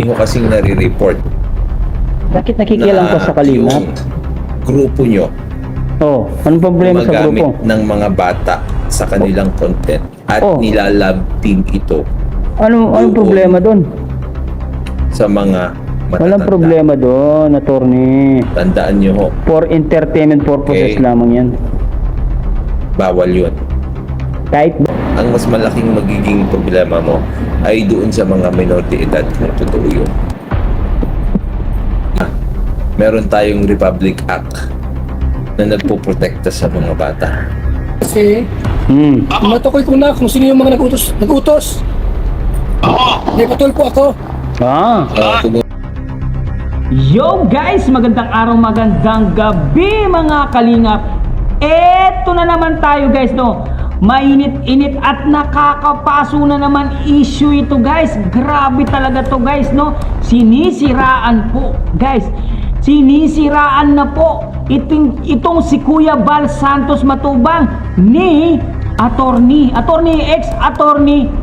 ho kasing nare-report Bakit nakikialam ka sa Kalingap? yung grupo nyo Oh, anong problema sa gumagamit grupo? ng mga bata sa kanilang content at Oh. nilalab team ito Anong problema doon? sa mga matatanda. Walang problema doon, attorney. Tandaan nyo ho, For entertainment purposes Okay. lamang yan. bawal yun. Kahit Ang mas malaking magiging problema mo ay doon sa mga minority edad kung totoo yun. Meron tayong Republic Act na nagpoprotekta sa mga bata. Kasi matukoy ko na kung sino yung mga nag-utos. May patol po ako. Kung Yo guys, magandang araw, magandang gabi mga kalingap. Eto na naman tayo guys, no. Mainit-init at nakakapaso na naman issue ito guys. Grabe talaga to guys, no. Sinisiraan po guys. Sinisiraan na po itong si Kuya Bal Santos Matubang ni Attorney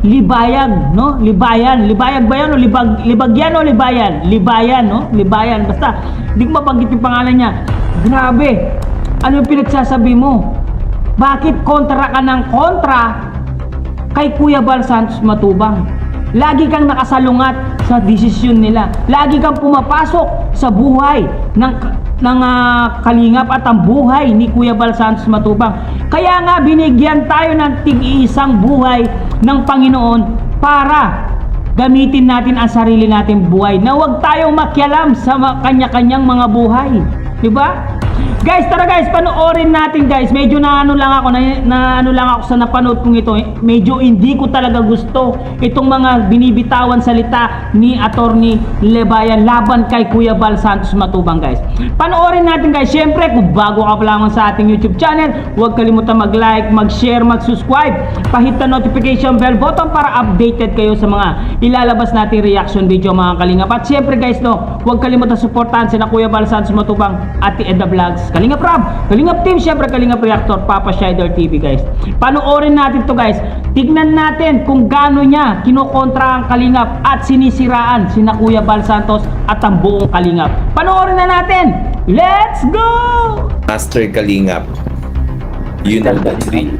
Libayag, no? Libayag ba yan o Libagyan o Libayan? Libayan, no? Libayan, basta hindi ko mabanggit yung pangalan niya. Grabe, ano yung pinagsasabi mo? Bakit kontra ka ng kontra kay Kuya Bal Santos Matubang? Lagi kang nakasalungat sa desisyon nila. Lagi kang pumapasok sa buhay ng Kalingap at ang buhay ni Kuya Bal Santos Matubang. Kaya nga binigyan tayo ng tig-iisang buhay ng Panginoon para gamitin natin ang sarili nating buhay na huwag tayong makialam sa kanya-kanyang mga buhay. Diba? Guys, tara guys, panoorin natin guys. Medyo na ano lang ako sa napanood kong ito. Medyo hindi ko talaga gusto itong mga binibitawan salita ni Attorney Libayan laban kay Kuya Bal Santos Matubang guys. Panoorin natin guys. Syempre, kung bago ka pa lamang sa ating YouTube channel, huwag kalimutan mag-like, mag-share, mag-subscribe. Pahit na notification bell button para updated kayo sa mga ilalabas nating reaction video mga kalingap. At syempre guys, no, huwag kalimutan suportahan sina Kuya Bal Santos Matubang, Ate Edda Vlogs, Kalingap Rab, Kalingap Team, syempre Kalingap Reactor, Papa Shider TV guys. Panoorin natin to guys. Tignan natin kung gaano niya kinokontra ang Kalingap at sinisiraan sina Kuya Bal Santos at ang buong Kalingap. Panoorin na natin. Let's go! Master Kalingap, you know the drill.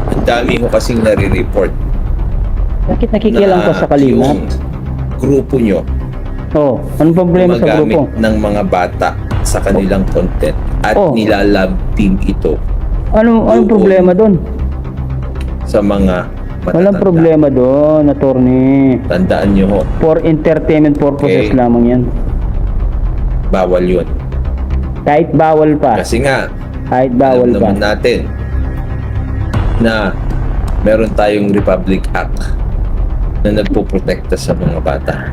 Ang dami ho kasing nare-report bakit nakikialam ka sa Kalingap? yung grupo nyo Oh, anong problema sa gumagamit grupo? ng mga bata sa kanilang content at Oh. nilalab team ito Anong problema doon? sa mga matatanda. Walang problema doon, attorney. Tandaan nyo ho, For entertainment purposes Okay. lamang yan. bawal yun. Kahit bawal pa. Kasi nga, Kahit alam bawal pa. naman natin na meron tayong Republic Act na nagpoprotekta sa mga bata.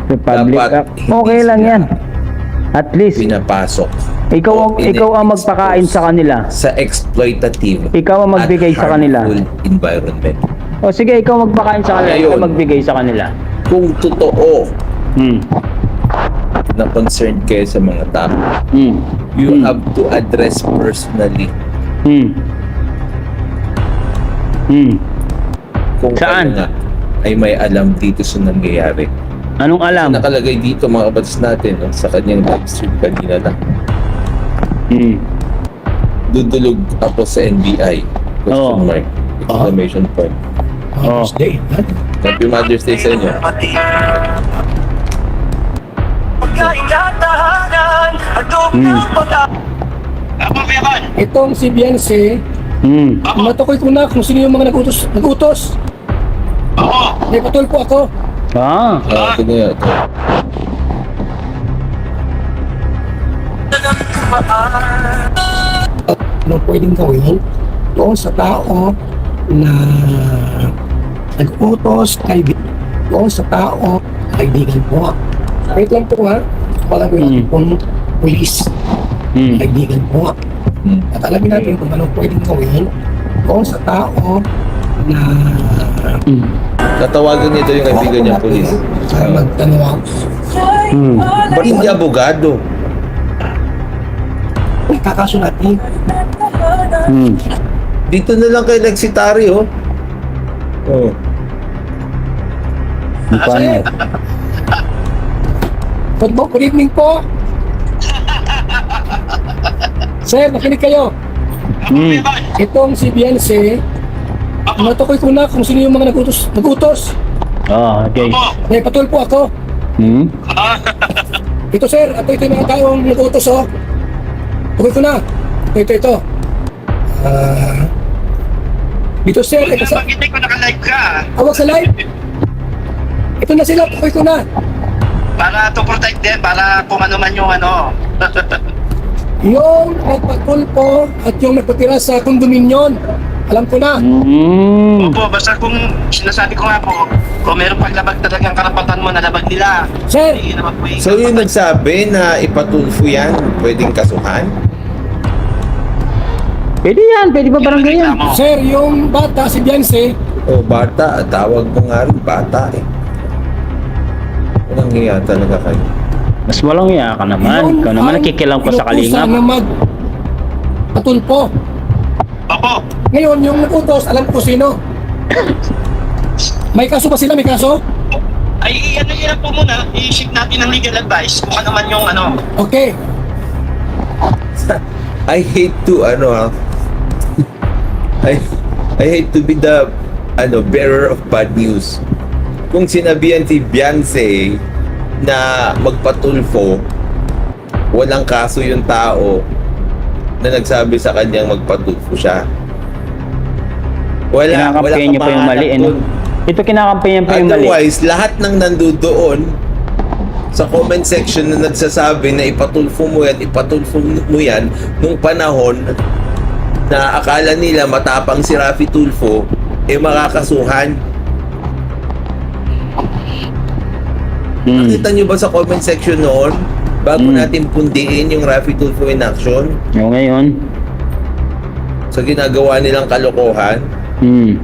Republic Dapat Act. hindi Okay lang sila yan. At least, Pinapasok ikaw o ang magpakain ine-expose sa kanila. sa exploitative Ikaw ang magbigay at sa kanila. harmful environment. O sige, ikaw magpakain sa kanila. Ikaw Ngayon. magbigay sa kanila. Kung totoo Hmm. na concerned kayo sa mga tao, Hmm. you have to address personally Hmm. Hmm. kung Saan? kayo nga ay may alam dito sa nangyayari. Anong alam? Nakalagay dito mga kabatas natin, no, sa kanyang live stream kanina lang. Hmm. Dudulog ako sa NBI. Question Oo. mark. Exclamation point. Oh. Tuesday. Happy Mother's Day sa inyo. Itong si Beyonce, Hmm. matukoy ko na kung sino yung mga nag-utos. May patol po ako. Ito na yan. Anong pwedeng gawin doon sa tao na nag-utos, doon sa tao, kaibigan po. Wait lang po ha. Walang wait pong police. Hmm. Kaibigan po. Hmm. At alamin natin kung anong pwedeng gawin doon sa tao na Tatawagan niya daw yung kaibigan niya, police. Sa magtanong, Hmm. Ba't hindi abogado? kakaso natin. Hmm. Dito na lang kay Lexitari, oh. Oh. Paano? Good evening po. Sir, nakinig kayo. Hmm. Itong si Beyonce, natukoy ko na kung sino yung mga nagutos. Oh, okay. May patulpo ako. Hmm? Ito sir, ito yung mga taong nagutos oh. Tukoy ko na. Ito. Dito sir, ito sa... Bakit ko naka-live ka? Awag sa live. Ito na sila, tukoy ko na. Para to protect them, para kung ano man yung ano. Yung nagpatulpo at yung nagpatira sa kondominyon. Alam ko na. Hmm. Opo, basta kung sinasabi ko nga po, kung meron paglabag talagang karapatan mo na labag nila. Sir, Hindi naman po yung So yung nagsabi na ipatulfo yan, pwedeng kasuhan? Pwede yan, pwede pa barangay yan. reklamo. sir, yung bata, si Beyonce, O bata, tawag mo nga rin bata eh. Walang hiya talaga kayo. Mas walang iya ka naman. Ikaw naman nakikilam ko sa inutusan kalingap. na patulpo. Opo, Ngayon, yung nagutos, alam ko sino. May kaso ba sila? May kaso? ay ano yan po muna, i-seek natin ng legal advice kung ano man yung ano. Okay. I hate to I hate to be the bearer of bad news. Kung sinabihan si Beyonce na magpatulfo, walang kaso yung tao na nagsabi sa kanyang magpatulfo siya. Kinakampanya niyo pa yung mali, kamahalan no? dun. Ito kinakampanya pa yung mali. Otherwise, lahat ng nandoon sa comment section na nagsasabi na ipatulfo mo yan nung panahon na akala nila matapang si Raffy Tulfo, makakasuhan. Nakita nyo ba sa comment section noon, bago natin pundiin yung Raffy Tulfo in action, Yung ngayon. sa ginagawa nilang kalokohan, Hmm.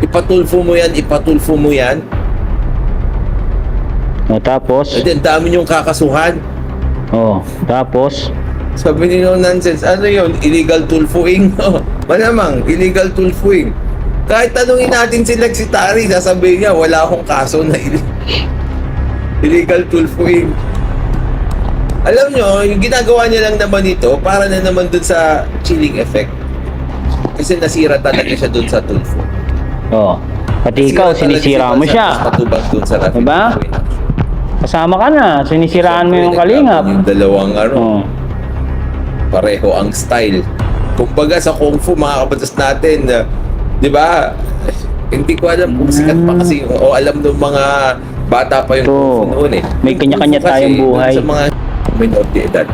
ipatulfo mo yan, O tapos. and then dami yung kakasuhan. Oh, tapos. Sabi nila, nonsense. Ano yun? Illegal tulfoing? Malamang, illegal tulfoing. Kahit tanungin natin si Lexitari, sasabihin niya, wala akong kaso na illegal tulfoing. Alam nyo, yung ginagawa niya lang naman ito, para na naman dun sa chilling effect. Kasi nasira talaga siya dun sa tulfo. Oh. Pati ikaw, sinisira mo siya. Patubag dun sa Raffy Diba? Tulfo in action. Kasama ka na. Sinisiraan mo yung kalingap. Yung dalawang Oh. pareho ang style. Kumbaga sa Kung Fu, mga kabatas natin, di ba? Hindi ko alam kung sikat pa kasi o alam ng mga bata pa yung Ito. Kung Fu noon eh. May kanya-kanya Kung Fu kasi, tayong buhay. Sa mga minority edad.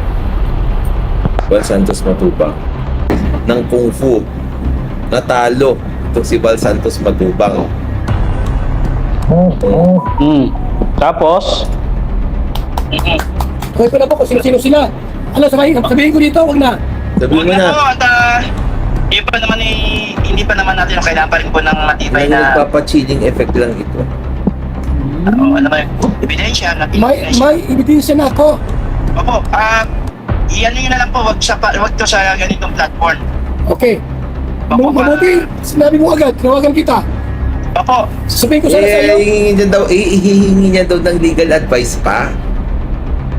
Val Santos Matubang. Ng Kung Fu. Natalo. Ito si Val Santos Matubang. Hmm. Tapos. Tukoy ko na po kung sino-sino sila. Ano, sabihin ko dito, huwag na. Sabi mo Huwag na po, na. at hindi pa naman natin kailangan pa rin po ng matibay May na nagpapa-chilling effect lang ito. ano naman, ebidensya na May ebidensya na ako. Opo, iyan nyo na lang po, wag to sa ganitong platform. Okay. Opo, Mabuti, sinabi mo agad, tinawagan kita. Opo, Sabihin ko sana sa iyo. Hihingi niya daw ng legal advice pa.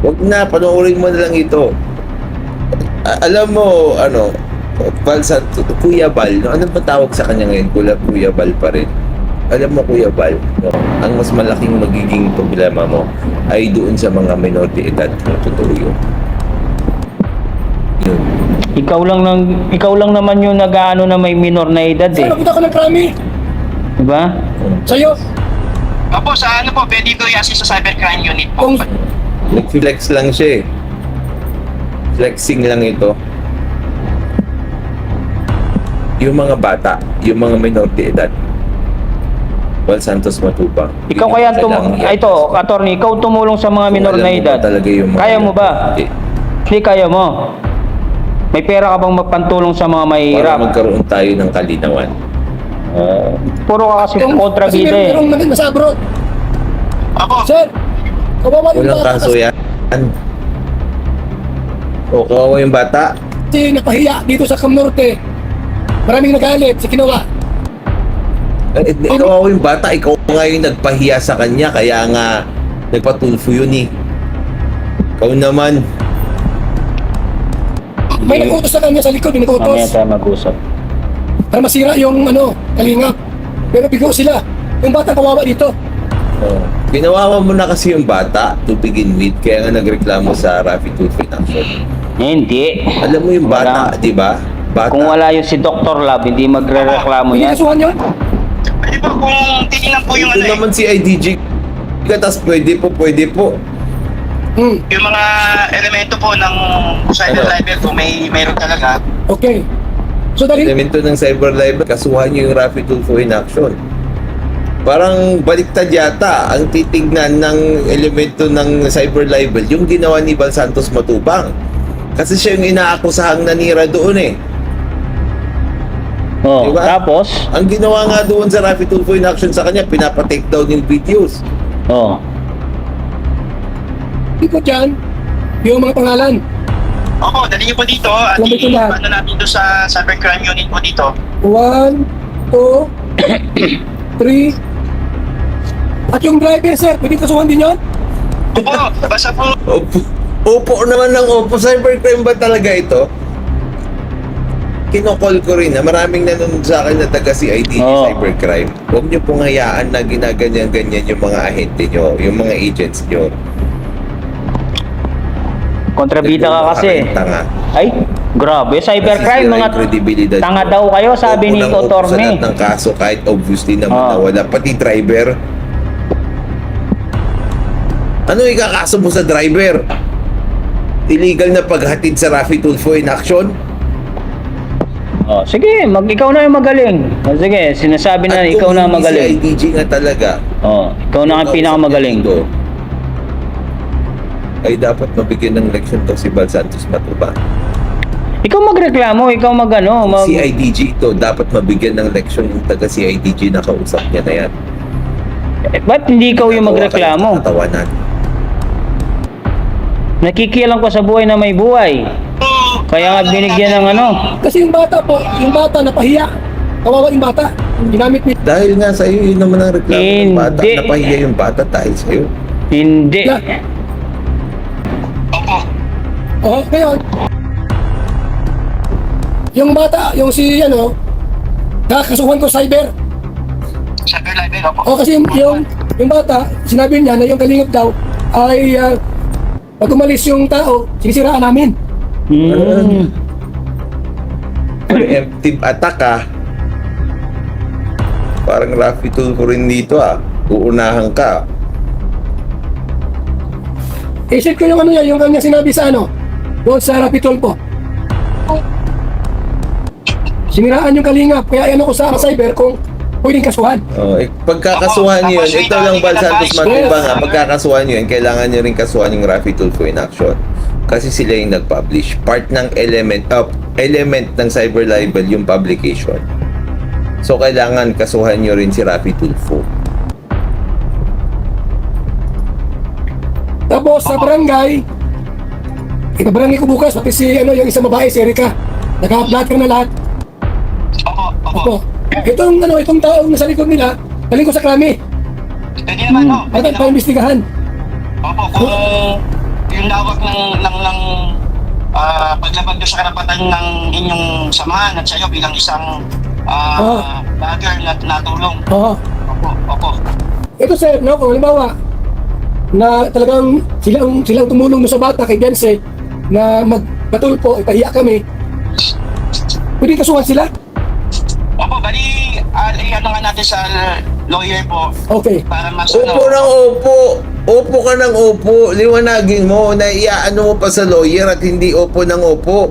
Huwag na, panoorin mo na lang ito. Alam mo, Val Santos, Kuya Bal, no? Ano ba tawag sa kanya ngayon? Kuya Bal pa rin. Alam mo, Kuya Bal, no? Ang mas malaking magiging problema mo ay doon sa mga minority edad. Totoo yun. Yun. Ikaw lang naman yung nag-aano na may minor na edad Sir, eh. napunta ko ng krami. Diba? Sa'yo. opo, sa ano po, pwede ko i-assist sa cybercrime unit po. Kung Nag-flex lang siya eh. Flexing lang ito. Yung mga bata, yung mga minority edad. Val Santos Matubang. Ikaw kaya ito, attorney, ikaw tumulong sa mga minor na edad. Kaya mo ba? Hindi. Hindi kaya mo. May pera ka bang magpantulong sa mga Para mahirap? magkaroon tayo ng kalinawan. Puro ka kasi kontrabida eh. merong nasa abroad. Opo, Sir, kawawa yung Walang bata kaso yan. O, kawawa yung bata. kasi napahiya dito sa Camnorte. Maraming nagalit sa ginawa. Ikaw yung bata, ikaw nga yung nagpahiya sa kanya, kaya nga nagpatulfo yun eh. Ikaw naman. May nag-utos sa kanya sa likod, may Mamaya nag-utos. tayo mag-usap. Para masira yung kalingap. Pero bigo sila. Yung bata kawawa dito. Oh. Ginawa mo na kasi yung bata to begin with, kaya nga nagreklamo sa Rafi Tulfo in Action. Hindi. Alam mo yung bata, Wala. di ba? Bata. Kung wala yung si Dr. Love, hindi magre-reklamo Hindi yan. kasuhan yun. Pwede po kung titignan po yung Ito ano naman si IDG. Katas pwede po. yung mga elemento po ng cyber Ano? libel kung mayroon talaga. Okay. So dahil Elemento ng cyber libel, kasuhan niyo yung Rafi Tulfo in Action. Parang baliktad yata ang titignan ng elemento ng cyber libel yung ginawa ni Val Santos Matubang. Kasi siya yung inaakusahang nanira doon eh. Oh, Diba? tapos, Ang ginawa nga doon sa Rafi Tulfo in Action sa kanya, pinapa-take down yung videos. oh, ko dyan, yung mga pangalan. Opo, dali niyo po dito at Alam mo ito lahat. i-ano natin doon sa cybercrime unit po dito. 1, 2, 3. At yung driver, sir, pwede kasuhan din yun? Opo, basta po Opo naman ng Opo. Cybercrime ba talaga ito? Kinokol ko rin na maraming nanonood sa akin na taga CID Oo. cybercrime. Huwag niyo pong hayaan na ginaganyan-ganyan yung mga ahente niyo, yung mga agents niyo. kontrabida ka kasi. Tanga. Ay, grabe, cybercrime, mga credibility. tanga daw kayo, sabi ni Dr. Sa May. lahat ng kaso, kahit obviously naman Oo. na wala. Pati driver. Ano ikakaso mo sa driver? Illegal na paghatid sa Rafi Tulfo in Action? Oh, sige, ikaw na yung magaling. Oh, sige, sinasabi na At ikaw kung na hindi magaling. Si IDG nga talaga. Oh, ikaw na ang pinakamagaling. Ito, ay dapat mabigyan ng leksyon to si Val Santos Matubang. Ikaw magreklamo, ikaw Si IDG ito, dapat mabigyan ng leksyon yung taga CIDG na kausap niya na yan. ba't hindi ikaw yung magreklamo? Tatawanan. Nakikialam ko sa buhay na may buhay. Kaya nga binigyan ng ano. Kasi yung bata po, yung bata napahiya. Kawawa yung bata. Ginamit ni... Dahil nga sa iyo, yun naman ang reklamo ng bata. Hindi. Napahiya yung bata dahil sa iyo. Hindi. Yeah. opo. Oh, ngayon. Yung bata, yung si nakakasuhan ko cyber. Cyber libel, opo. O kasi yung bata, sinabi niya na yung kalingap daw ay pag umalis yung tao, sinisiraan namin. Hmm. Preemptive attack ah. Parang Rafi Tulfo rin dito ah. Uunahan ka. Isip ko yung yung kanya sinabi sa doon sa Rapitol po. Siniraan yung kalingap, kaya ko sa cyber kung pwedeng kasuhan. Oh, pagkakasuhan niyo yun, ito lang Val Santos Matubang ha, pagkakasuhan niyo yun, kailangan niyo rin kasuhan yung Rafi Tulfo in Action. Kasi sila yung nag-publish. Part ng element ng cyber libel yung publication. So, kailangan kasuhan niyo rin si Rafi Tulfo. Tapos sa barangay, ipabarangay ko bukas, pati si yung isang babae, si Erika. Naka-upload na lahat. Opo. Itong taong nasa likod nila, galing ko sa krami. Pwede naman po. At Pwede naman. pa-imbestigahan. Opo, kung yung lawak ng paglabag doon sa karapatan ng inyong samahan at sa'yo bilang isang vlogger na natulong. Oo. Opo. Ito sir, kung halimbawa, na talagang silang tumulong sa bata kay Beyonce na magpatulpo, ipahiya kami, pwede kasuhan sila? Opo, bali, ano nga natin sa lawyer po Okay. para mas Opo ng opo. Opo ka ng opo. Liwanagin mo na iaano mo pa sa lawyer at hindi opo ng opo.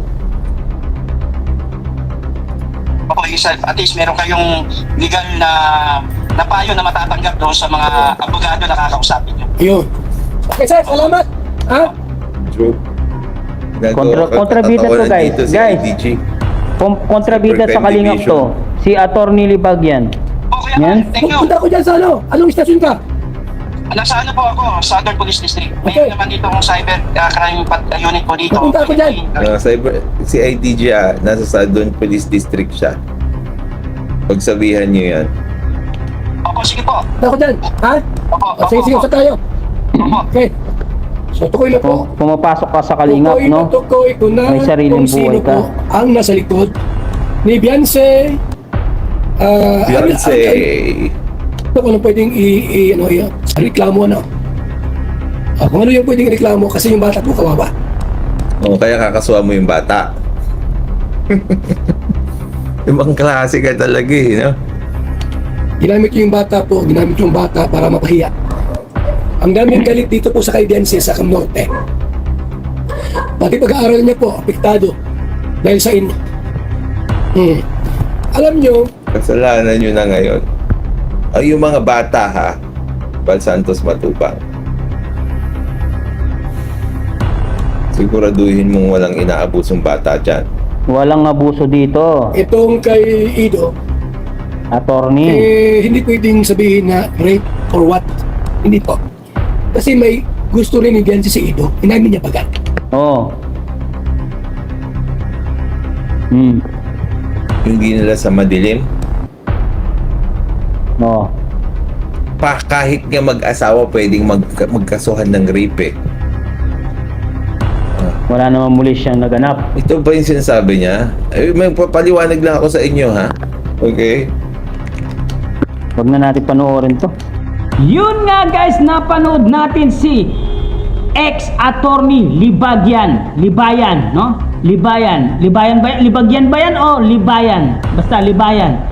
Opo, at least meron kayong legal na payo na matatanggap doon sa mga abogado na kakausapin nyo. Yun. Okay sir, salamat. Ha? Joke. Kontrabida to, guys. Dito si Guys. IDG. Kontrabida sa kalingap to. Si Attorney Libag yan. Okay, Yan. thank you. Punta ko dyan sa anong istasyon ka? Nasa po ako, Southern Police District. Okay. Mayroon naman dito akong cyber crime unit po dito. Pupunta ako dyan. Si IDG nasa Southern Police District siya. Pagsabihan niyo yan. Opo, sige po. Ako dyan, ha? Opo, O, sige, opo, sa tayo. Opo. Okay. So, tukoy na po. Pumapasok ka sa kalingap, no? Tukoy ko na May sariling kung sino buhay ka. po ang nasa likod ni Beyonce. Beyonce. Ito kung ano pwedeng reklamo, ano. Kung ano yung pwedeng reklamo kasi yung bata po kawawa. Kaya kakasuha mo yung bata. Ibang klase ka talaga eh, no? Ginamit yung bata para mapahiya. Ang daming galit dito po sa kay Beyonce sa Camnorte. Pati pag-aaral niya po, apektado dahil sa inyo. Alam nyo, Kasalanan nyo na ngayon. Ay, yung mga bata ha, Val Santos Matubang. Siguraduhin mong walang inaabusong bata dyan. Walang abuso dito, itong kay Ido, attorney. hindi pwedeng sabihin na rape or what. Hindi po. Kasi may gusto rin ni Beyonce si Ido. Inamin niya bagat. Oo. Yung ginala sa madilim, Oo. kahit nga mag-asawa pwedeng magkasuhan ng rape eh. Wala naman muli siyang naganap. Ito ba yung sinasabi niya? May papaliwanag lang ako sa inyo ha. Okay? Huwag na natin panoorin to. Yun nga guys, napanood natin si ex-attorney Libayan, no? Libayan ba yan? Libagyan ba yan o Libayan? Basta Libayan.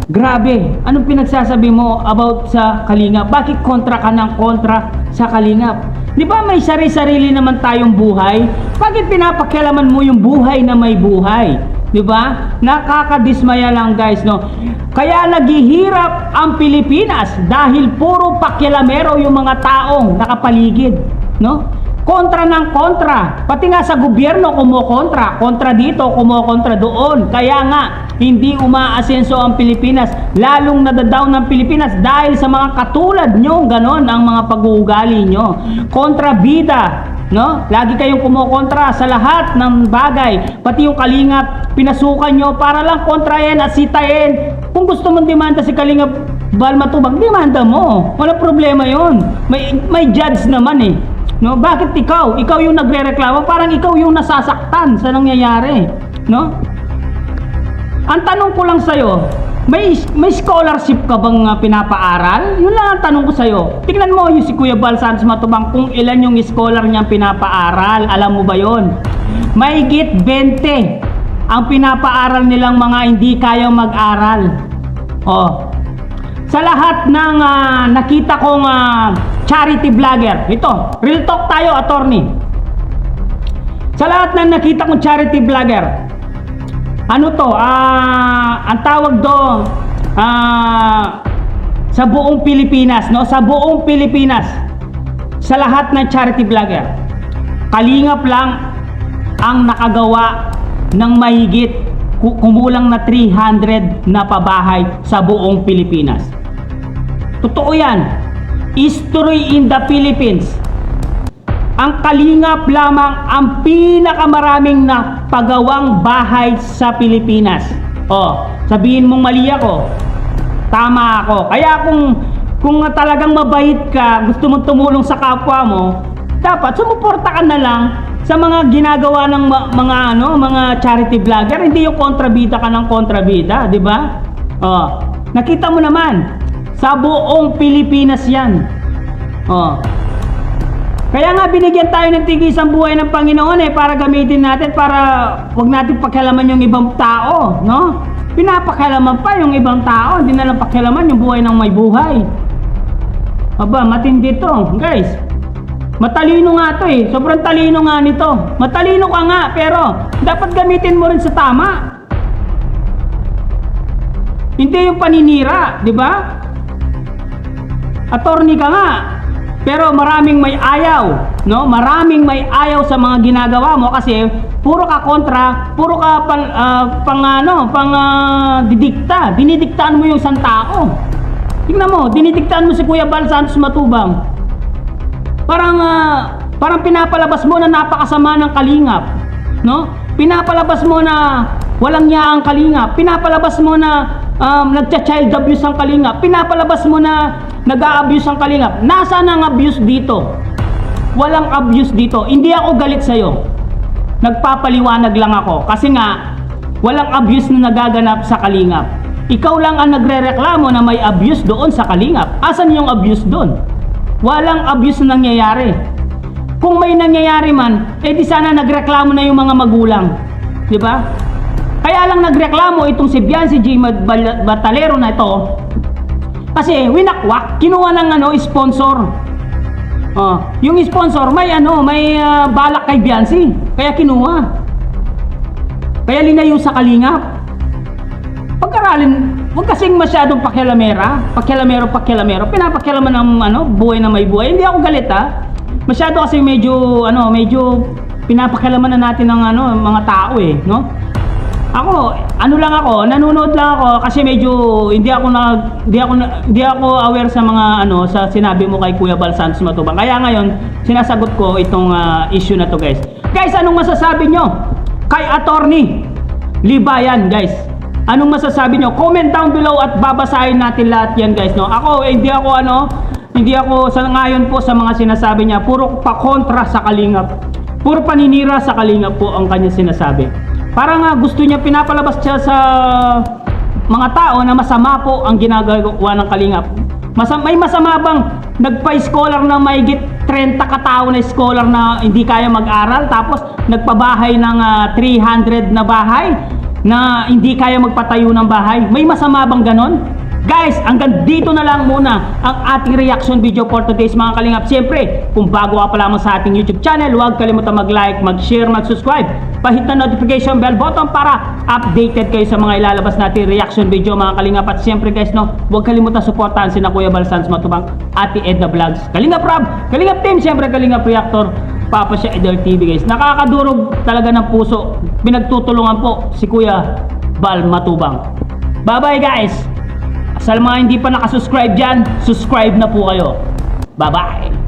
Grabe, anong pinagsasabi mo about sa Kalingap? Bakit kontra ka ng kontra sa Kalingap? Di ba may sarili-sarili naman tayong buhay? Bakit pinapakialaman mo yung buhay na may buhay? Di ba? Nakakadismaya lang guys, no? Kaya naghihirap ang Pilipinas dahil puro pakialamero yung mga taong nakapaligid, no? Kontra ng kontra. Pati nga sa gobyerno kumokontra. Kontra dito, kumokontra doon. Kaya nga, hindi umaasenso ang Pilipinas. Lalong nadadown ng Pilipinas dahil sa mga katulad nyo, ganon ang mga pag-uugali nyo. Kontrabida, no? Lagi kayong kumokontra sa lahat ng bagay. Pati yung Kalingap, pinasukan nyo para lang kontrahin at sitayin. Kung gusto mong demanda si Kalingap Val Matubang, demanda mo. Wala problema yon. May judge naman eh. No, bakit ikaw? Ikaw yung nagrereklamo, parang ikaw yung nasasaktan sa nangyayari, no? Ang tanong ko lang sa'yo, may scholarship ka bang pinapaaral? Yun lang ang tanong ko sa'yo. Tingnan mo yung si Kuya Val Santos Matubang kung ilan yung scholar niyang pinapaaral. Alam mo ba yon? Mahigit 20 ang pinapaaral nilang mga hindi kayang mag-aral. Oh. Sa lahat ng nakita kong charity vlogger, ito, real talk tayo, attorney. Sa lahat ng nakita kong charity vlogger, ano to, ang tawag doon, sa buong Pilipinas, no? Sa buong Pilipinas, sa lahat ng charity vlogger, Kalingap lang ang nakagawa ng mahigit kumulang na 300 na pabahay sa buong Pilipinas. Totoo yan. History in the Philippines. Ang Kalingap lamang ang pinakamaraming napagawang bahay sa Pilipinas. Sabihin mong mali ako, tama ako. Kaya kung talagang mabait ka, gusto mong tumulong sa kapwa mo, dapat sumuporta ka na lang sa mga ginagawa ng mga charity vlogger. Hindi yung kontrabida ka ng kontrabida, di ba? Nakita mo naman, sa buong Pilipinas yan. Kaya nga binigyan tayo ng tigisang buhay ng Panginoon para gamitin natin, para wag natin pakialaman yung ibang tao, no? Pinapakialaman pa yung ibang tao, hindi na lang pakialaman yung buhay ng may buhay. Aba, matindi to, guys. Matalino nga to sobrang talino nga nito. Matalino ka nga, pero dapat gamitin mo rin sa tama. Hindi yung paninira, di ba? Attorney ka nga, pero maraming may ayaw, no? Maraming may ayaw sa mga ginagawa mo kasi puro ka kontra, puro ka didikta. Dinidiktaan mo yung isang tao. Tingnan mo, dinidiktaan mo si Kuya Val Santos Matubang. Parang pinapalabas mo na napakasama ng Kalingap, no? Pinapalabas mo na walang niya ang Kalingap. Pinapalabas mo na nagcha-child abuse ang Kalingap, pinapalabas mo na nag-a-abuse ang Kalingap. Nasaan ang abuse dito? Walang abuse dito. Hindi ako galit sa'yo. Nagpapaliwanag lang ako. Kasi nga, walang abuse na nagaganap sa Kalingap. Ikaw lang ang nagre-reklamo na may abuse doon sa Kalingap. Asan yung abuse doon? Walang abuse na nangyayari. Kung may nangyayari man, di sana nagreklamo na yung mga magulang. Di ba? Kaya lang nagreklamo itong si Biancy J. Batalero na ito kasi winakwak, kinuha ng sponsor. Yung sponsor may balak kay Biancy, kaya kinuha. Kaya linayo sa Kalingap. Pagkaralin, huwag kasing masyadong pakialamero, pinapakialaman ng buhay na may buhay. Hindi ako galit Masyado kasi medyo pinapakialaman na natin ng mga tao no? Ako, nanonood lang ako kasi medyo hindi ako aware sa mga sa sinabi mo kay Kuya Bal Santos Matubang. Kaya ngayon, sinasagot ko itong issue na to, guys. Guys, anong masasabi nyo kay Attorney Libayan, guys? Anong masasabi nyo? Comment down below at babasahin natin lahat yan, guys, no? Ako, hindi ako sa ngayon po sa mga sinasabi niya. Puro pa-kontra sa Kalingap. Puro paninira sa Kalingap po ang kanya sinasabi. Parang gusto niya pinapalabas siya sa mga tao na masama po ang ginagawa ng Kalingap. May masama bang nagpa-scholar na mahigit 30 katao na scholar na hindi kaya mag-aral tapos nagpabahay ng 300 na bahay na hindi kaya magpatayo ng bahay? May masama bang ganon? Guys, hanggang dito na lang muna ang ating reaction video for today's mga Kalingap. Siyempre, kung bago ka pa lamang sa ating YouTube channel, huwag kalimutan mag-like, mag-share, mag-subscribe. Pahit na notification bell button para updated kayo sa mga ilalabas natin reaction video mga Kalingap. At siyempre guys, huwag kalimutan supportahan sina Kuya Bal Santos Matubang, Ate Edna Vlogs, Kalingap Rob, Kalingap Team, siyempre Kalingap Reactor, Papa Siya Idol TV, guys. Nakakadurog talaga ng puso. Pinagtutulungan po si Kuya Bal Matubang. Bye-bye guys! Sa mga hindi pa nakasubscribe dyan, subscribe na po kayo. Bye-bye!